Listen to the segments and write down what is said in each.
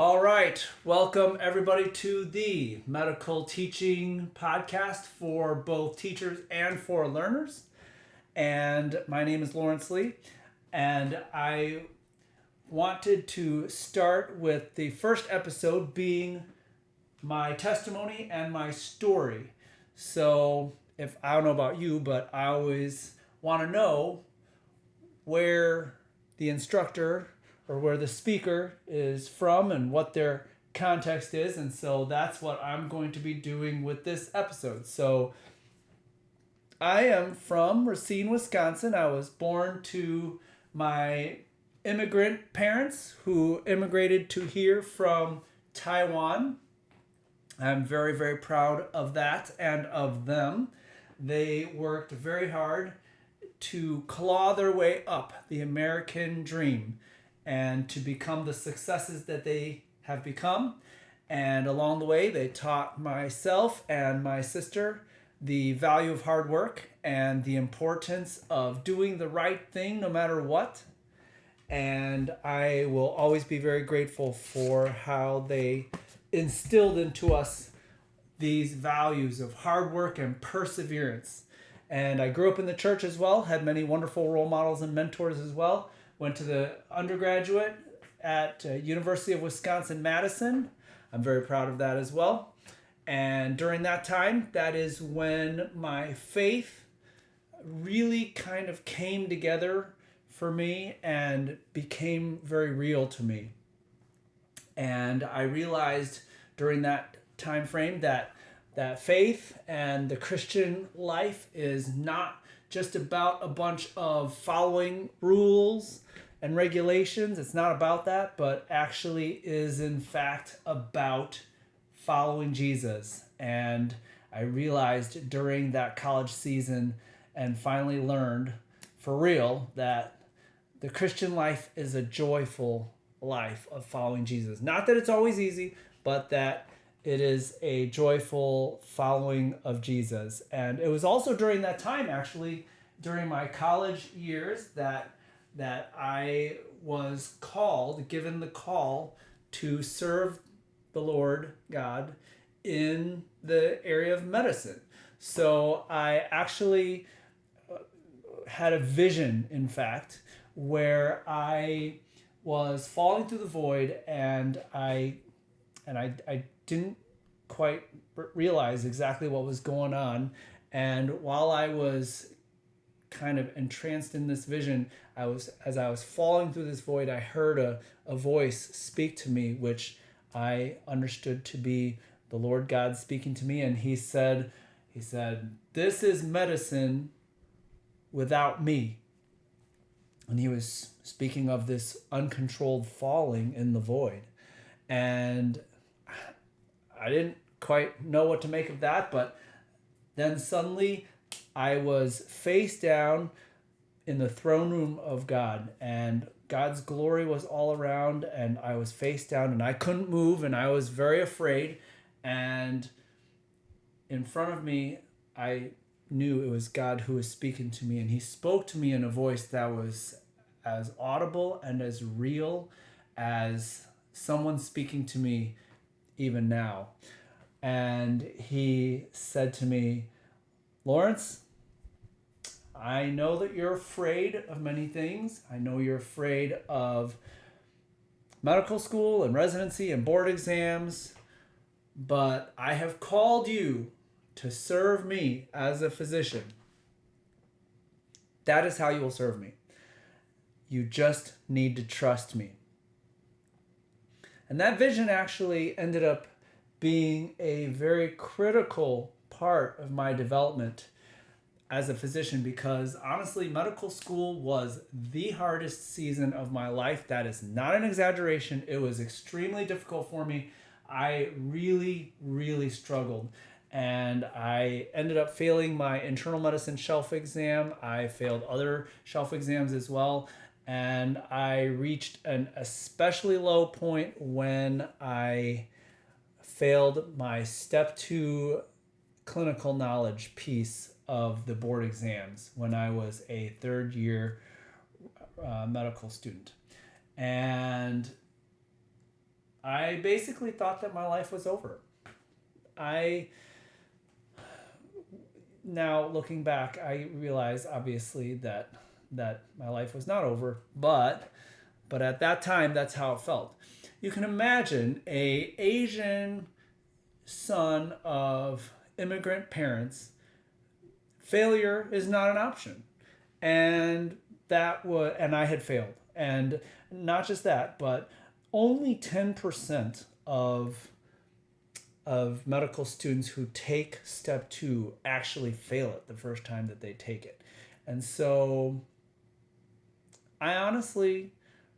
All right, welcome everybody to the medical teaching podcast for both teachers and for learners. And my name is Lawrence Lee, and I wanted to start with the first episode being my testimony and my story. So, if I don't know about you, but I always want to know where the instructor or where the speaker is from and what their context is. And so that's what I'm going to be doing with this episode. So I am from Racine, Wisconsin. I was born to my immigrant parents who immigrated to here from Taiwan. I'm very, very proud of that and of them. They worked very hard to claw their way up the American dream and to become the successes that they have become. And along the way, they taught myself and my sister the value of hard work and the importance of doing the right thing no matter what. And I will always be very grateful for how they instilled into us these values of hard work and perseverance. And I grew up in the church as well, had many wonderful role models and mentors as well. Went to the undergraduate at University of Wisconsin-Madison. I'm very proud of that as well. And during that time, that is when my faith really kind of came together for me and became very real to me. And I realized during that time frame that faith and the Christian life is not just about a bunch of following rules and regulations. It's not about that, but actually is in fact about following Jesus. And I realized during that college season and finally learned for real that the Christian life is a joyful life of following Jesus. Not that it's always easy, but that it is a joyful following of Jesus. And it was also during that time, actually, during my college years, that I was given the call to serve the Lord God in the area of medicine. So I actually had a vision, in fact, where I was falling through the void and I didn't quite realize exactly what was going on. And while I was kind of entranced in this vision, as I was falling through this void, I heard a voice speak to me, which I understood to be the Lord God speaking to me. And he said, "This is medicine without me." And he was speaking of this uncontrolled falling in the void. And I didn't quite know what to make of that, but then suddenly I was face down in the throne room of God, and God's glory was all around, and I was face down and I couldn't move, and I was very afraid. And in front of me, I knew it was God who was speaking to me, and he spoke to me in a voice that was as audible and as real as someone speaking to me even now. And he said to me, "Lawrence, I know that you're afraid of many things. I know you're afraid of medical school and residency and board exams, but I have called you to serve me as a physician. That is how you will serve me. You just need to trust me." And that vision actually ended up being a very critical part of my development as a physician, because honestly, medical school was the hardest season of my life. That is not an exaggeration. It was extremely difficult for me. I really, really struggled. And I ended up failing my internal medicine shelf exam. I failed other shelf exams as well. And I reached an especially low point when I failed my step 2 clinical knowledge piece of the board exams when I was a third year medical student. And I basically thought that my life was over. Now looking back, I realize obviously that my life was not over, but at that time, that's how it felt. You can imagine a Asian son of immigrant parents. Failure is not an option, and I had failed, and not just that, but only 10% of medical students who take step 2 actually fail it the first time that they take it. And so I honestly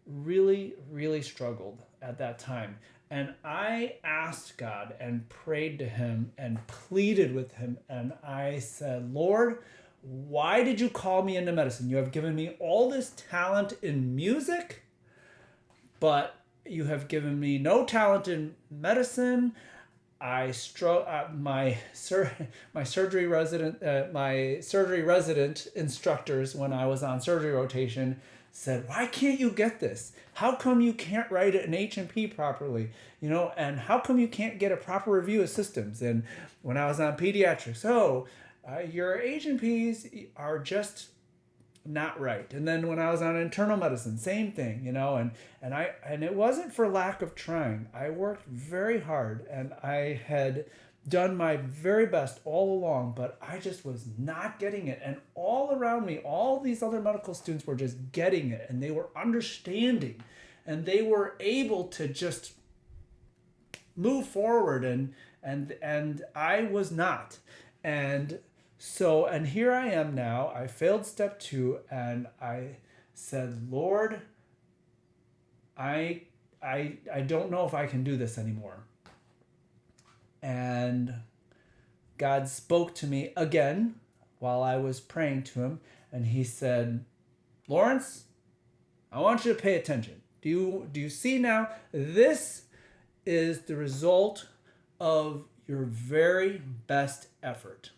really, really struggled at that time. And I asked God and prayed to him and pleaded with him. And I said, Lord, why did you call me into medicine? You have given me all this talent in music, but you have given me no talent in medicine. My surgery resident instructors, when I was on surgery rotation, said, why can't you get this? How come you can't write an H&P properly? And how come you can't get a proper review of systems? And when I was on pediatrics, your H&Ps are just not right. And then when I was on internal medicine, same thing, and it wasn't for lack of trying. I worked very hard and I had done my very best all along, but I just was not getting it. And all around me, all these other medical students were just getting it, and they were understanding, and they were able to just move forward, and I was not. And here I am now. I failed step 2, and I said, Lord, I don't know if I can do this anymore. And God spoke to me again while I was praying to him, and he said, Lawrence, I want you to pay attention. Do you see now? This is the result of your very best effort.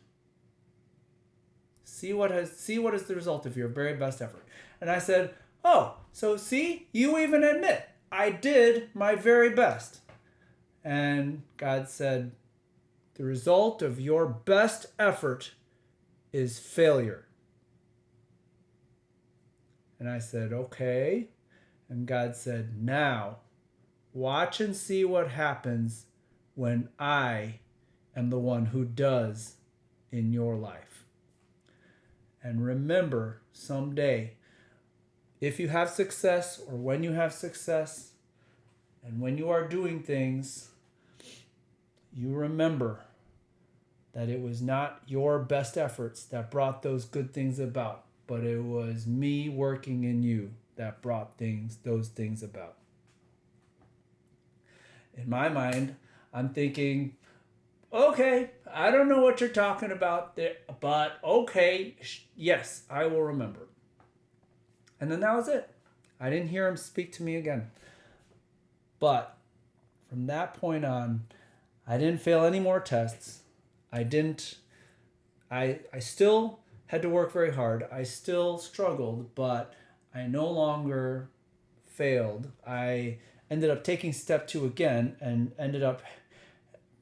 See what is the result of your very best effort. And I said, oh, so see, you even admit I did my very best. And God said, the result of your best effort is failure. And I said, okay. And God said, now, watch and see what happens when I am the one who does in your life. And remember, someday, if you have success, or when you have success, and when you are doing things, you remember that it was not your best efforts that brought those good things about, but it was me working in you that brought those things about. In my mind, I'm thinking, okay, I don't know what you're talking about there, but okay, yes, I will remember. And then that was it. I didn't hear him speak to me again. But from that point on, I didn't fail any more tests. I still had to work very hard. I still struggled, but I no longer failed. I ended up taking step 2 again, and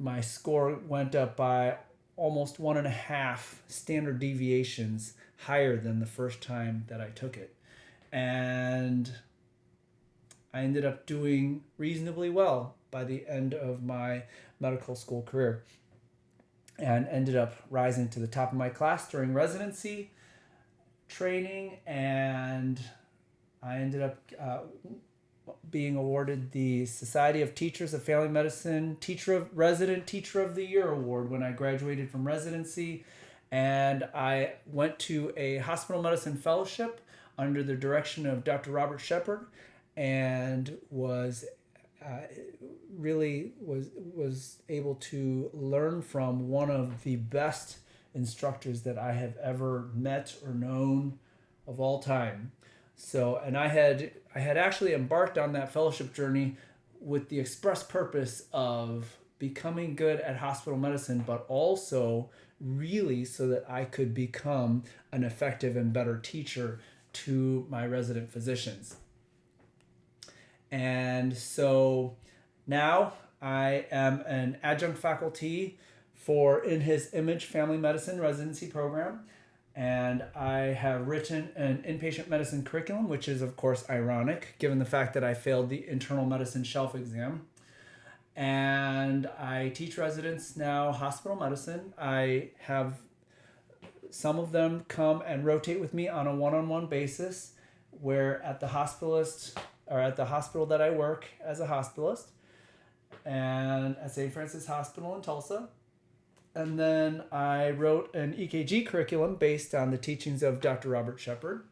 my score went up by almost 1.5 standard deviations higher than the first time that I took it. And I ended up doing reasonably well by the end of my medical school career, and ended up rising to the top of my class during residency training, and I ended up being awarded the Society of Teachers of Family Medicine Resident Teacher of the Year award when I graduated from residency. And I went to a hospital medicine fellowship under the direction of Dr. Robert Shepard, and was able to learn from one of the best instructors that I have ever met or known of all time. So, and I had actually embarked on that fellowship journey with the express purpose of becoming good at hospital medicine, but also really so that I could become an effective and better teacher to my resident physicians. And so Now I am an adjunct faculty for In His Image Family Medicine residency program, and I have written an inpatient medicine curriculum, which is of course ironic given the fact that I failed the internal medicine shelf exam. And I teach residents now hospital medicine. I have some of them come and rotate with me on a one-on-one basis, where at the hospitalist or at the hospital that I work as a hospitalist, and at St. Francis Hospital in Tulsa. And then I wrote an EKG curriculum based on the teachings of Dr. Robert Shepard.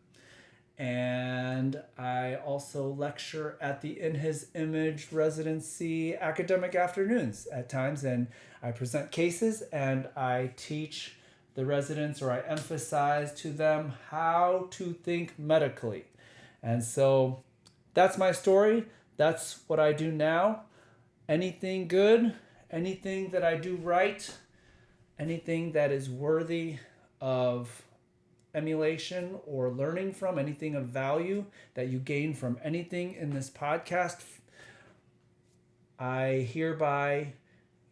And I also lecture at the In His Image residency academic afternoons at times, and I present cases and I teach the residents, or I emphasize to them how to think medically. And so that's my story. That's what I do now. Anything good, anything that I do right, anything that is worthy of emulation or learning from, anything of value that you gain from anything in this podcast, I hereby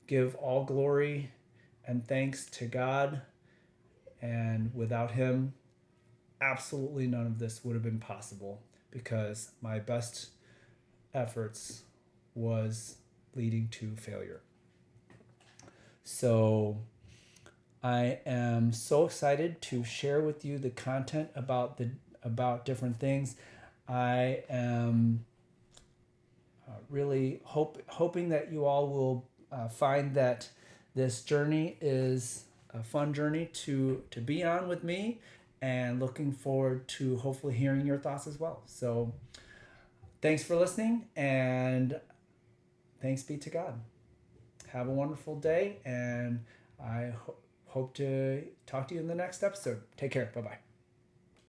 give all glory and thanks to God. And without Him, absolutely none of this would have been possible, because my best efforts was leading to failure. So I am so excited to share with you the content about different things. I am really hoping that you all will find that this journey is a fun journey to be on with me, and looking forward to hopefully hearing your thoughts as well. So thanks for listening, and thanks be to God. Have a wonderful day, and I hope to talk to you in the next episode. Take care. Bye-bye.